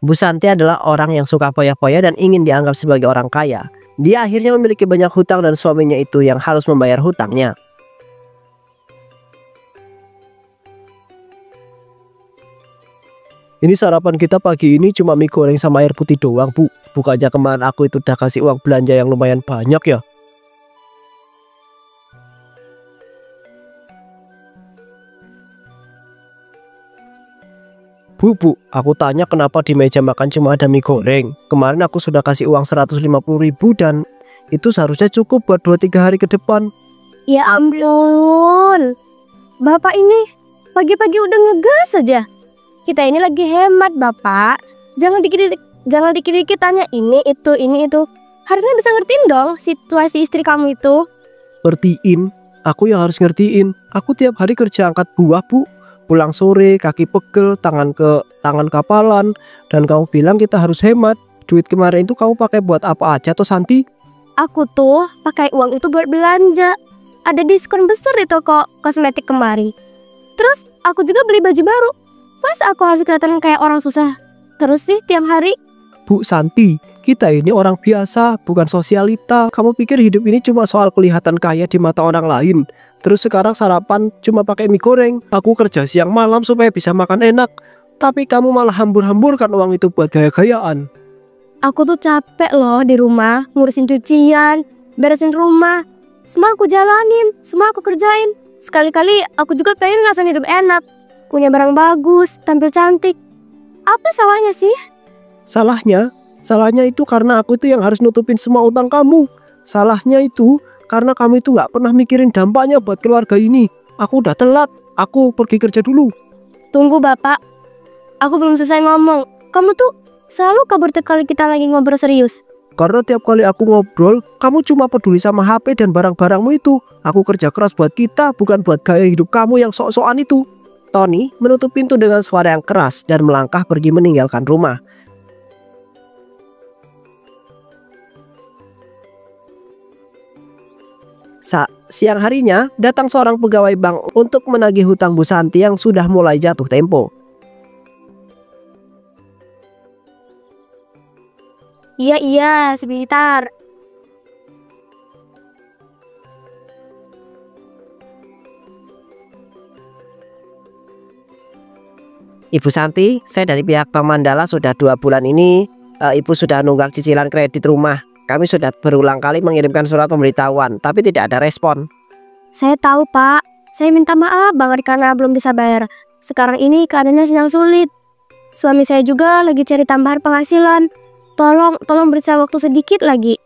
Bu Santi adalah orang yang suka foya-foya dan ingin dianggap sebagai orang kaya. Dia akhirnya memiliki banyak hutang dan suaminya itu yang harus membayar hutangnya. Ini sarapan kita pagi ini cuma mie goreng sama air putih doang, Bu. Bukannya kemarin aku itu udah kasih uang belanja yang lumayan banyak ya. Bu, aku tanya kenapa di meja makan cuma ada mie goreng. Kemarin aku sudah kasih uang 150.000 dan itu seharusnya cukup buat 2-3 hari ke depan. Ya ampun, Bapak ini pagi-pagi udah ngegas aja. Kita ini lagi hemat, Bapak. Jangan dikit-dikit tanya ini itu. Harusnya bisa ngertiin dong situasi istri kamu itu. Ngertiin? Aku yang harus ngertiin. Aku tiap hari kerja angkat buah, Bu. Pulang sore, kaki pegel, tangan kapalan. Dan kamu bilang kita harus hemat. Duit kemarin itu kamu pakai buat apa aja toh, Santi? Aku tuh pakai uang itu buat belanja. Ada diskon besar di toko kosmetik kemari. Terus aku juga beli baju baru. Mas aku harus kelihatan kayak orang susah terus sih tiap hari? Bu Santi, kita ini orang biasa, bukan sosialita. Kamu pikir hidup ini cuma soal kelihatan kaya di mata orang lain? Terus sekarang sarapan cuma pakai mie goreng. Aku kerja siang malam supaya bisa makan enak. Tapi kamu malah hambur-hamburkan uang itu buat gaya-gayaan. Aku tuh capek loh di rumah, ngurusin cucian, beresin rumah. Semua aku jalanin, semua aku kerjain. Sekali-kali aku juga pengen ngerasain hidup enak. Punya barang bagus, tampil cantik. Apa salahnya sih? Salahnya itu karena aku itu yang harus nutupin semua utang kamu. Salahnya itu karena kamu itu nggak pernah mikirin dampaknya buat keluarga ini. Aku udah telat, aku pergi kerja dulu. Tunggu Bapak, aku belum selesai ngomong. Kamu tuh selalu kabur tiap kali kita lagi ngobrol serius. Karena tiap kali aku ngobrol, kamu cuma peduli sama HP dan barang-barangmu itu. Aku kerja keras buat kita, bukan buat gaya hidup kamu yang sok-sokan itu. Tony menutup pintu dengan suara yang keras dan melangkah pergi meninggalkan rumah. Siang harinya, datang seorang pegawai bank untuk menagih hutang Bu Santi yang sudah mulai jatuh tempo. Iya, sebentar. Ibu Santi, saya dari pihak Bank Mandala sudah 2 bulan ini. Ibu sudah nunggak cicilan kredit rumah. Kami sudah berulang kali mengirimkan surat pemberitahuan, tapi tidak ada respon. Saya tahu Pak, saya minta maaf banget karena belum bisa bayar. Sekarang ini keadaannya sedang sulit. Suami saya juga lagi cari tambahan penghasilan. Tolong beri saya waktu sedikit lagi.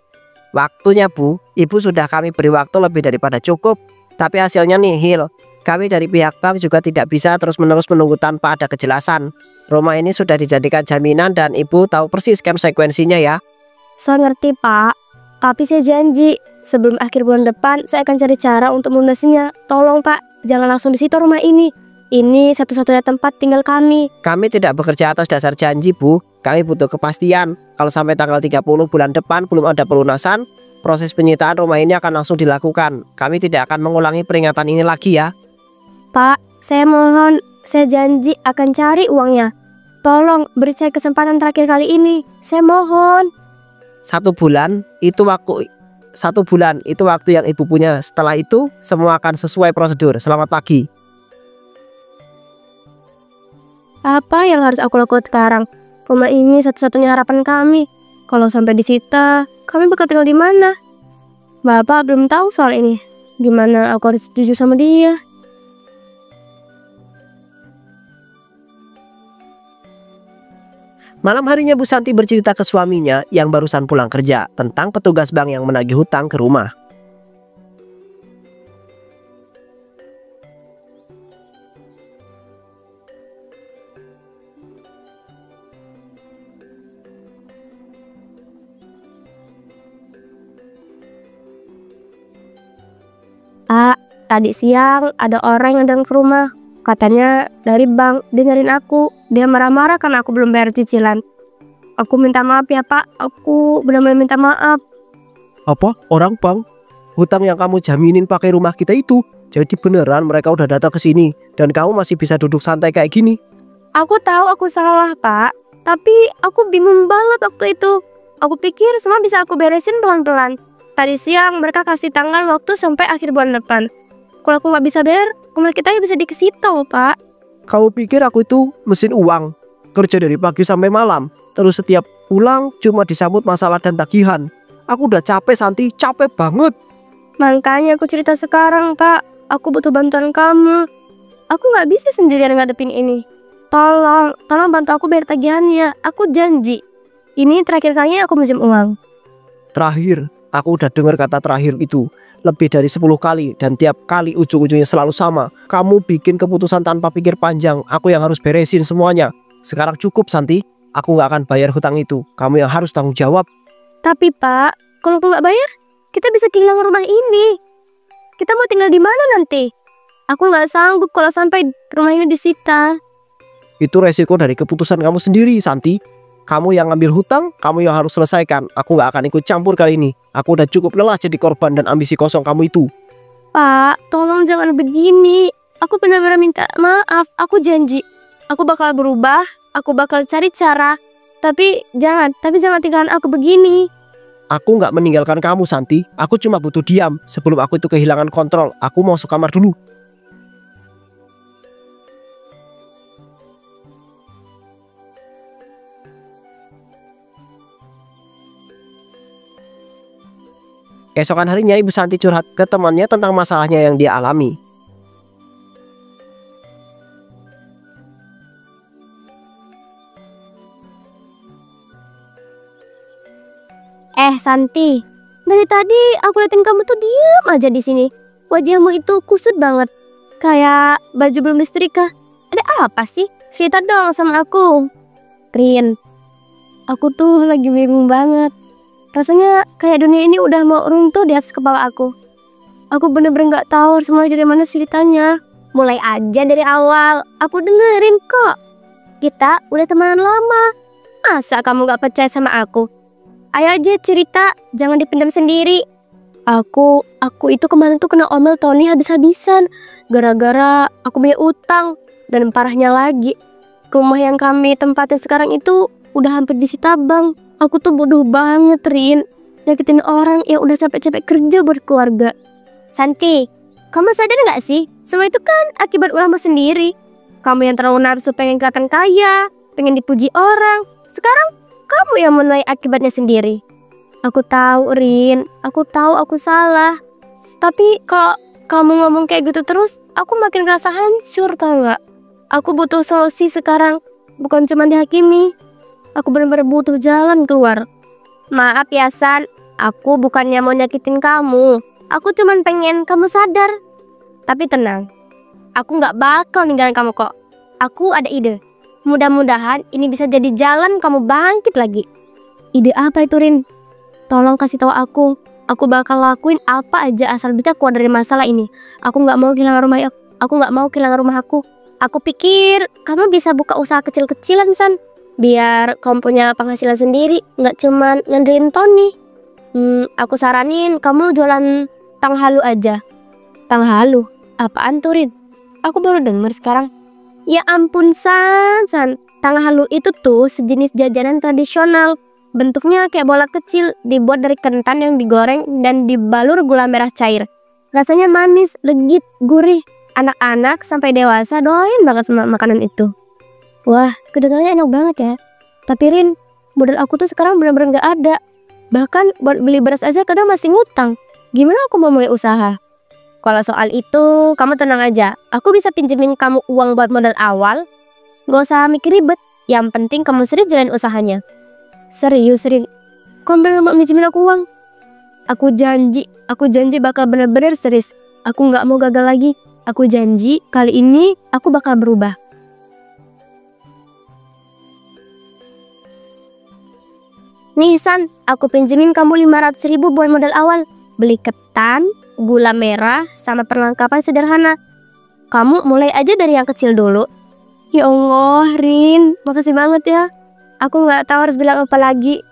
Waktunya Bu, Ibu sudah kami beri waktu lebih daripada cukup. Tapi hasilnya nihil. Kami dari pihak bank juga tidak bisa terus-menerus menunggu tanpa ada kejelasan. Rumah ini sudah dijadikan jaminan dan Ibu tahu persis konsekuensinya ya. Saya ngerti Pak, tapi saya janji sebelum akhir bulan depan saya akan cari cara untuk melunasinya. Tolong Pak, jangan langsung disita rumah ini. Ini satu-satunya tempat tinggal kami. Kami tidak bekerja atas dasar janji Bu. Kami butuh kepastian. Kalau sampai tanggal 30 bulan depan belum ada pelunasan, proses penyitaan rumah ini akan langsung dilakukan. Kami tidak akan mengulangi peringatan ini lagi ya. Pak, saya mohon, saya janji akan cari uangnya. Tolong beri saya kesempatan terakhir kali ini. Saya mohon. 1 bulan itu waktu yang Ibu punya. Setelah itu semua akan sesuai prosedur. Selamat pagi. Apa yang harus aku lakukan sekarang? Rumah ini satu-satunya harapan kami. Kalau sampai disita, kami bakal tinggal di mana? Bapak belum tahu soal ini. Gimana aku harus setuju sama dia? Malam harinya Bu Santi bercerita ke suaminya yang barusan pulang kerja tentang petugas bank yang menagih hutang ke rumah. Tadi siang ada orang yang datang ke rumah. Katanya dari bank, dia nyariin aku. Dia marah-marah karena aku belum bayar cicilan. Aku minta maaf ya Pak, aku benar-benar minta maaf. Apa? Orang bank? Hutang yang kamu jaminin pakai rumah kita itu? Jadi beneran mereka udah datang ke sini dan kamu masih bisa duduk santai kayak gini? Aku tahu aku salah Pak, Tapi aku bingung banget waktu itu. Aku pikir semua bisa aku beresin pelan-pelan. Tadi siang mereka kasih tanggal waktu sampai akhir bulan depan. Kalau aku nggak bisa bayar, rumah kita bisa dikesita loh, Pak. Kamu pikir aku itu mesin uang? Kerja dari pagi sampai malam, terus setiap pulang cuma disambut masalah dan tagihan. Aku udah capek Santi, capek banget. Makanya aku cerita sekarang, Pak. Aku butuh bantuan kamu. Aku nggak bisa sendirian ngadepin ini. Tolong bantu aku bayar tagihannya. Aku janji. Ini terakhir kalinya aku minjem uang. Terakhir, aku udah dengar kata terakhir itu lebih dari 10 kali. Dan tiap kali ujung-ujungnya selalu sama. Kamu bikin keputusan tanpa pikir panjang. Aku yang harus beresin semuanya. Sekarang cukup Santi. Aku nggak akan bayar hutang itu. Kamu yang harus tanggung jawab. Tapi Pak, kalau aku nggak bayar, kita bisa kehilangan rumah ini. Kita mau tinggal di mana nanti? Aku nggak sanggup kalau sampai rumah ini disita. Itu resiko dari keputusan kamu sendiri Santi. Kamu yang ngambil hutang, kamu yang harus selesaikan. Aku gak akan ikut campur kali ini. Aku udah cukup lelah jadi korban dan ambisi kosong kamu itu. Pak, tolong jangan begini. Aku benar-benar minta maaf. Aku janji, aku bakal berubah. Aku bakal cari cara. Tapi jangan tinggalkan aku begini. Aku gak meninggalkan kamu Santi. Aku cuma butuh diam. Sebelum aku itu kehilangan kontrol, aku mau masuk kamar dulu. Esokan harinya Ibu Santi curhat ke temannya tentang masalahnya yang dia alami. Santi, dari tadi aku liatin kamu tuh diam aja di sini. Wajahmu itu kusut banget, kayak baju belum disetrika. Ada apa sih? Cerita dong sama aku. Rin, aku tuh lagi bingung banget. Rasanya kayak dunia ini udah mau runtuh di atas kepala aku. Aku bener-bener gak tahu harus mulai dari mana ceritanya. Mulai aja dari awal. Aku dengerin kok. Kita udah temenan lama. Masa kamu gak percaya sama aku? Ayo aja cerita, jangan dipendam sendiri. Aku itu kemarin tuh kena omel Tony habis-habisan. Gara-gara aku punya utang. Dan parahnya lagi, rumah yang kami tempatin sekarang itu udah hampir disita bank. Aku tuh bodoh banget, Rin. Nyakitin orang yang udah capek-capek kerja buat keluarga. Santi, kamu sadar gak sih? Semua itu kan akibat ulahmu sendiri. Kamu yang terlalu nafsu pengen kelihatan kaya, pengen dipuji orang. Sekarang kamu yang menuai akibatnya sendiri. Aku tahu, Rin. Aku tahu aku salah. Tapi kalau kamu ngomong kayak gitu terus, aku makin ngerasa hancur, tau gak? Aku butuh solusi sekarang. Bukan cuma dihakimi. Aku benar-benar butuh jalan keluar. Maaf ya San, aku bukannya mau nyakitin kamu. Aku cuma pengen kamu sadar. Tapi tenang, aku gak bakal ninggalin kamu kok. Aku ada ide. Mudah-mudahan ini bisa jadi jalan kamu bangkit lagi. Ide apa itu, Rin? Tolong kasih tahu aku. Aku bakal lakuin apa aja asal bisa keluar dari masalah ini. Aku gak mau kehilangan rumah aku. Gak mau kehilangan rumah aku. Aku pikir kamu bisa buka usaha kecil-kecilan, San. Biar kamu punya penghasilan sendiri, nggak cuman ngandelin Tony. Aku saranin kamu jualan tang halu aja. Tang halu? Apaan tuh, Rin? Aku baru denger sekarang. Ya ampun, San. Tang halu itu tuh sejenis jajanan tradisional. Bentuknya kayak bola kecil, dibuat dari kentan yang digoreng dan dibalur gula merah cair. Rasanya manis, legit, gurih. Anak-anak sampai dewasa doyan banget sama makanan itu. Wah, kedengarannya enak banget ya. Tapi Rin, modal aku tuh sekarang benar-benar gak ada. Bahkan buat beli beras aja kadang masih ngutang. Gimana aku mau mulai usaha? Kalau soal itu, kamu tenang aja. Aku bisa pinjemin kamu uang buat modal awal. Gak usah mikir ribet. Yang penting kamu serius jalan usahanya. Serius, Rin? Kamu bener mau pinjemin aku uang? Aku janji bakal bener-bener serius. Aku gak mau gagal lagi. Aku janji kali ini aku bakal berubah. Nih San, aku pinjemin kamu 500.000 buat modal awal. Beli ketan, gula merah, sama perlengkapan sederhana. Kamu mulai aja dari yang kecil dulu. Ya Allah, Rin, makasih banget ya. Aku gak tahu harus bilang apa lagi.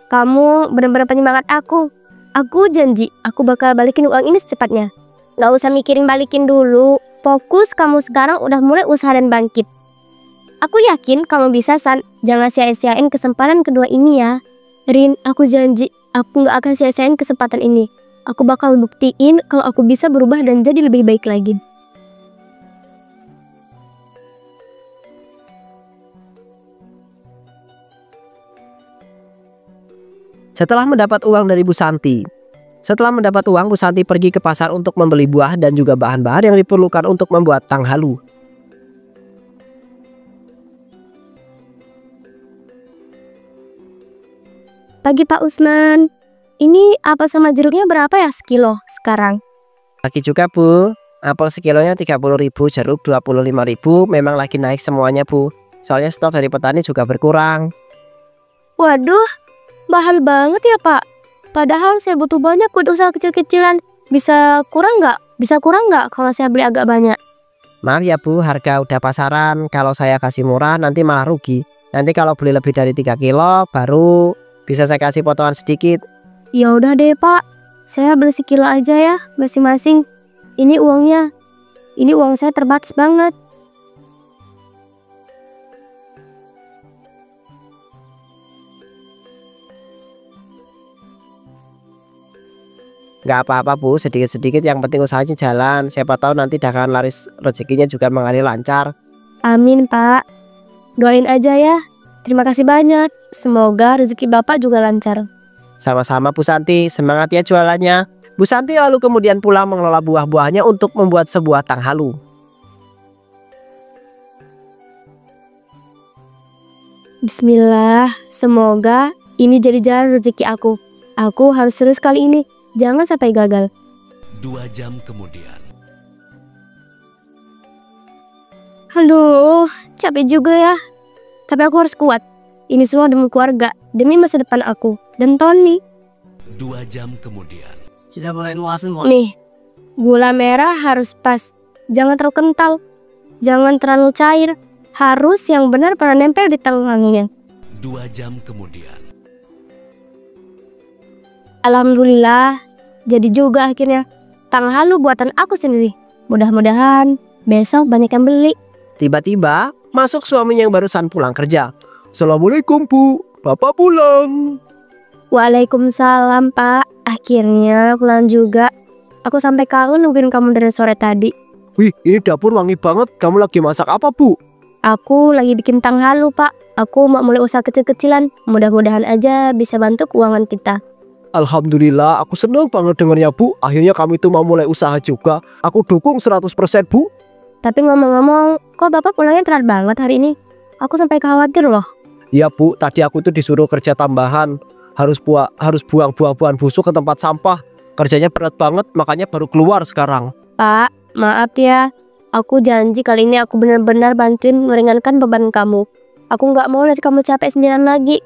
Kamu benar-benar penyemangat aku. Aku janji, aku bakal balikin uang ini secepatnya. Gak usah mikirin balikin dulu. Fokus kamu sekarang udah mulai usaha dan bangkit. Aku yakin kamu bisa, San. Jangan sia-siain kesempatan kedua ini ya. Rin, aku janji aku gak akan sia-siain kesempatan ini. Aku bakal buktiin kalau aku bisa berubah dan jadi lebih baik lagi. Setelah mendapat uang dari Bu Santi, Bu Santi pergi ke pasar untuk membeli buah dan juga bahan-bahan yang diperlukan untuk membuat tang halu. Pagi Pak Usman. Ini apel sama jeruknya berapa ya sekilo sekarang? Lagi juga Bu, apel sekilonya 30.000, jeruk 25.000. Memang lagi naik semuanya Bu. Soalnya stok dari petani juga berkurang. Waduh, mahal banget ya Pak. Padahal saya butuh banyak buat usaha kecil-kecilan. Bisa kurang nggak kalau saya beli agak banyak? Maaf ya Bu, harga udah pasaran. Kalau saya kasih murah nanti malah rugi. Nanti kalau beli lebih dari 3 kilo baru bisa saya kasih potongan sedikit. Ya udah deh Pak, saya beli sekilo aja ya masing-masing. Ini uangnya. Ini uang saya terbatas banget. Nggak apa-apa Bu, sedikit-sedikit yang penting usahanya jalan. Siapa tahu nanti dagangan laris, rezekinya juga mengalir lancar. Amin Pak. Doain aja ya. Terima kasih banyak. Semoga rezeki Bapak juga lancar. Sama-sama Bu Santi, semangat ya jualannya. Bu Santi lalu kemudian pulang mengelola buah-buahnya untuk membuat sebuah tang halu. Bismillah, semoga ini jadi jalan rezeki aku. Aku harus serius kali ini. Jangan sampai gagal. 2 jam kemudian. Aduh, capek juga ya. Tapi aku harus kuat. Ini semua demi keluarga, demi masa depan aku dan Tony. 2 jam kemudian. Nih, gula merah harus pas. Jangan terlalu kental. Jangan terlalu cair. Harus yang benar pernah nempel di tangannya. 2 jam kemudian. Alhamdulillah, jadi juga akhirnya tang halu buatan aku sendiri. Mudah-mudahan besok banyak yang beli. Tiba-tiba masuk suaminya yang barusan pulang kerja. Assalamualaikum Bu, Bapak pulang. Waalaikumsalam Pak. Akhirnya pulang juga. Aku sampai kangen nungguin kamu dari sore tadi. Wih, ini dapur wangi banget. Kamu lagi masak apa Bu? Aku lagi bikin tang halu Pak. Aku mau mulai usaha kecil-kecilan. Mudah-mudahan aja bisa bantu keuangan kita. Alhamdulillah, aku seneng banget dengarnya Bu. Akhirnya kami tuh mau mulai usaha juga. Aku dukung 100% Bu. Tapi ngomong-ngomong, kok Bapak pulangnya telat banget hari ini? Aku sampai khawatir loh. Iya Bu, tadi aku tuh disuruh kerja tambahan. Harus buang buah-buahan busuk ke tempat sampah. Kerjanya berat banget, makanya baru keluar sekarang. Pak, maaf ya. Aku janji kali ini aku benar-benar bantuin meringankan beban kamu. Aku nggak mau lihat kamu capek sendirian lagi.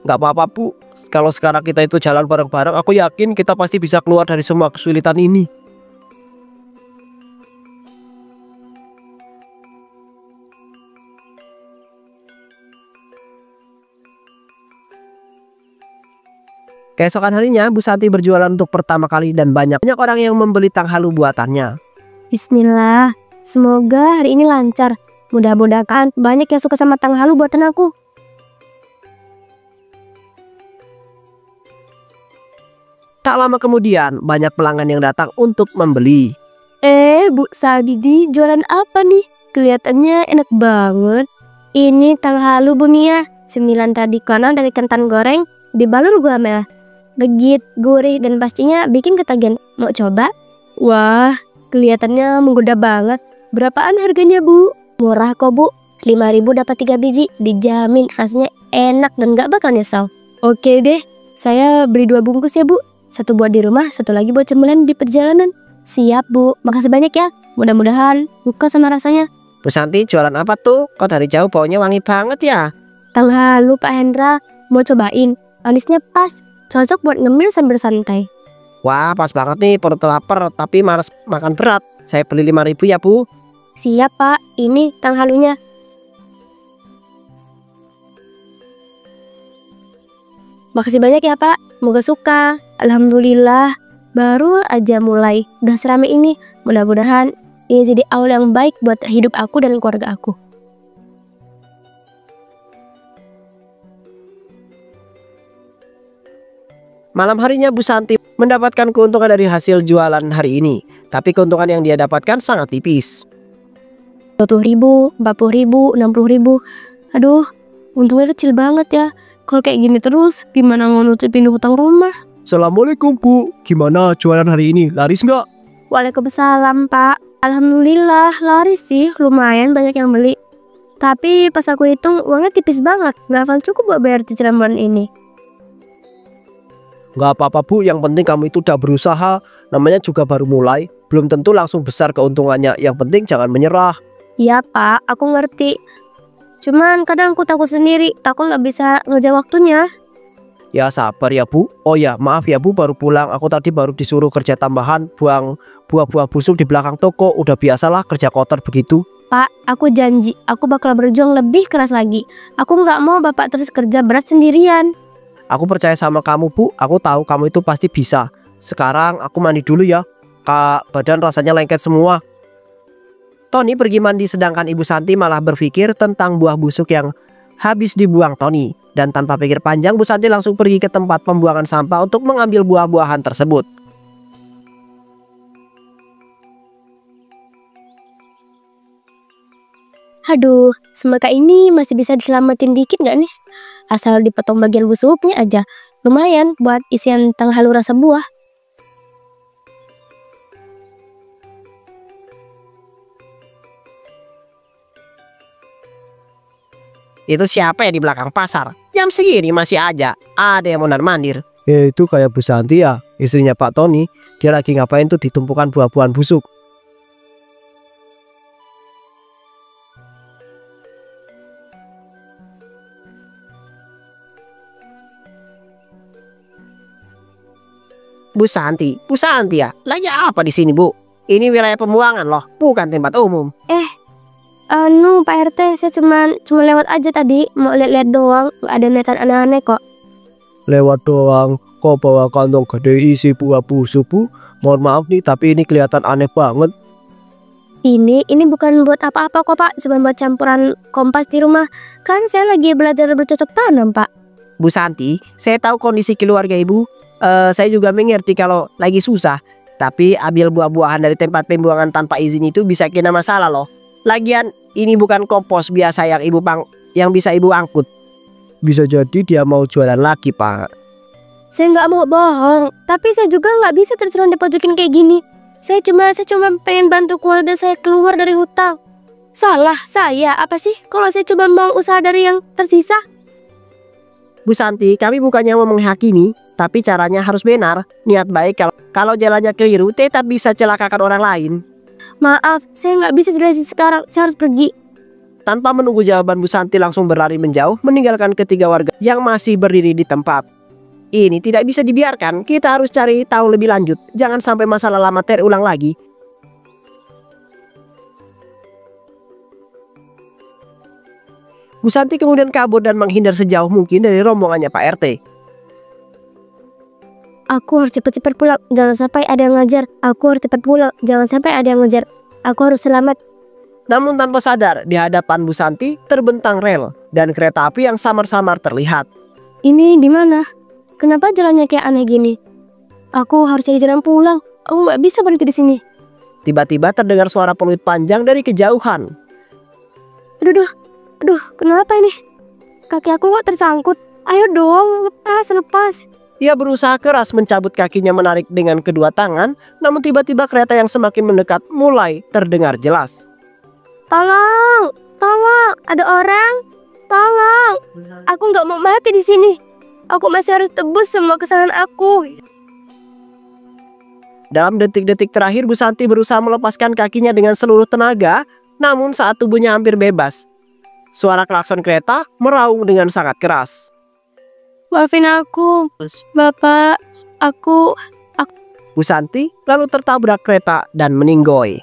Nggak apa-apa Bu. Kalau sekarang kita itu jalan bareng-bareng, aku yakin kita pasti bisa keluar dari semua kesulitan ini. Keesokan harinya, Bu Santi berjualan untuk pertama kali dan banyak orang yang membeli tang halu buatannya. Bismillah, semoga hari ini lancar. Mudah-mudahan banyak yang suka sama tang halu buatan aku. Tak lama kemudian, banyak pelanggan yang datang untuk membeli. Bu Sadidi, jualan apa nih? Kelihatannya enak banget. Ini tang halu Bu Nia, cemilan tradisional dari kentang goreng dibalur gula merah. Legit, gurih, dan pastinya bikin ketagihan. Mau coba? Wah, kelihatannya menggoda banget. Berapaan harganya Bu? Murah kok Bu, 5.000 dapat 3 biji. Dijamin rasanya enak dan gak bakal nyesel. Oke deh, saya beli 2 bungkus ya Bu. 1 buat di rumah, 1 lagi buat cemilan di perjalanan. Siap Bu, makasih banyak ya. Mudah-mudahan suka sama rasanya. Bu Santi jualan apa tuh? Kok dari jauh baunya wangi banget ya? Tang halu Pak Hendra, mau cobain? Manisnya pas, cocok buat ngemil sambil santai. Wah, pas banget nih, perut lapar tapi malas makan berat. Saya beli 5.000 ya Bu. Siap Pak, ini tang halunya. Makasih banyak ya Pak, semoga suka. Alhamdulillah, baru aja mulai, udah serame ini. Mudah-mudahan ini jadi awal yang baik buat hidup aku dan keluarga aku. Malam harinya Bu Santi mendapatkan keuntungan dari hasil jualan hari ini. Tapi keuntungan yang dia dapatkan sangat tipis. 20.000, 40.000, 60.000. Aduh, untungnya kecil banget ya. Kalau kayak gini terus, gimana mau nutupin hutang rumah? Assalamualaikum Bu, gimana jualan hari ini? Laris nggak? Waalaikumsalam Pak. Alhamdulillah laris sih, lumayan banyak yang beli. Tapi pas aku hitung uangnya tipis banget, nggak akan cukup buat bayar cicilan bulan ini. Nggak apa-apa Bu, yang penting kamu itu udah berusaha. Namanya juga baru mulai, belum tentu langsung besar keuntungannya. Yang penting jangan menyerah. Iya Pak, aku ngerti. Cuman kadang aku takut sendiri, takut nggak bisa ngejar waktunya. Ya sabar ya Bu. Oh ya maaf ya Bu, baru pulang. Aku tadi baru disuruh kerja tambahan, buang buah-buah busuk di belakang toko. Udah biasalah kerja kotor begitu. Pak, aku janji, aku bakal berjuang lebih keras lagi. Aku nggak mau Bapak terus kerja berat sendirian. Aku percaya sama kamu Bu, aku tahu kamu itu pasti bisa. Sekarang aku mandi dulu ya. Kak, badan rasanya lengket semua. Tony pergi mandi sedangkan Ibu Santi malah berpikir tentang buah busuk yang habis dibuang Tony. Dan tanpa pikir panjang, Bu Santi langsung pergi ke tempat pembuangan sampah untuk mengambil buah-buahan tersebut. Aduh, semangka ini masih bisa diselamatin dikit nggak nih? Asal dipotong bagian busuknya aja. Lumayan buat isian tengah halura sebuah. Itu siapa ya di belakang pasar? Jam segini masih aja ada yang mondar-mandir. Ya itu kayak Bu Santi ya, istrinya Pak Tony. Dia lagi ngapain tuh di tumpukan buah-buahan busuk. Bu Santi ya? Lagi apa di sini Bu? Ini wilayah pembuangan loh, bukan tempat umum. Pak RT, saya cuma lewat aja tadi, mau lihat-lihat doang, gak ada niatan aneh-aneh kok. Lewat doang, kok bawa kantong gede isi buah busuk Bu? Mohon maaf nih, tapi ini kelihatan aneh banget. Ini bukan buat apa-apa kok Pak, cuma buat campuran kompas di rumah. Kan saya lagi belajar bercocok tanam Pak. Bu Santi, saya tahu kondisi keluarga Ibu. Saya juga mengerti kalau lagi susah. Tapi ambil buah-buahan dari tempat pembuangan tanpa izin itu bisa kena masalah loh. Lagian ini bukan kompos biasa yang bisa Ibu angkut. Bisa jadi dia mau jualan lagi Pak. Saya nggak mau bohong, tapi saya juga nggak bisa terus-terusan dipojokin kayak gini. Saya cuma pengen bantu keluarga saya keluar dari hutang. Salah saya apa sih kalau saya cuma mau usaha dari yang tersisa? Bu Santi, kami bukannya mau menghakimi, tapi caranya harus benar. Niat baik kalau jalannya keliru tetap bisa celakakan orang lain. Maaf, saya nggak bisa jelasin sekarang. Saya harus pergi. Tanpa menunggu jawaban, Bu Santi langsung berlari menjauh, meninggalkan ketiga warga yang masih berdiri di tempat. Ini tidak bisa dibiarkan. Kita harus cari tahu lebih lanjut. Jangan sampai masalah lama terulang lagi. Bu Santi kemudian kabur dan menghindar sejauh mungkin dari rombongannya Pak RT. Aku harus cepat-cepat pulang. Jangan sampai ada yang ngejar. Aku harus cepat pulang. Jangan sampai ada yang ngejar. Aku harus selamat. Namun tanpa sadar, di hadapan Bu Santi terbentang rel dan kereta api yang samar-samar terlihat. Ini di mana? Kenapa jalannya kayak aneh gini? Aku harus cari jalan pulang. Aku nggak bisa berhenti di sini. Tiba-tiba terdengar suara peluit panjang dari kejauhan. Aduh, kenapa ini? Kaki aku kok tersangkut. Ayo dong, lepas. Ia berusaha keras mencabut kakinya menarik dengan kedua tangan, namun tiba-tiba kereta yang semakin mendekat mulai terdengar jelas. Tolong, ada orang. Tolong, aku nggak mau mati di sini. Aku masih harus tebus semua kesalahan aku. Dalam detik-detik terakhir, Bu Santi berusaha melepaskan kakinya dengan seluruh tenaga, namun saat tubuhnya hampir bebas, suara klakson kereta meraung dengan sangat keras. Maafin aku, Bapak. Aku Bu Santi lalu tertabrak kereta dan meninggoy.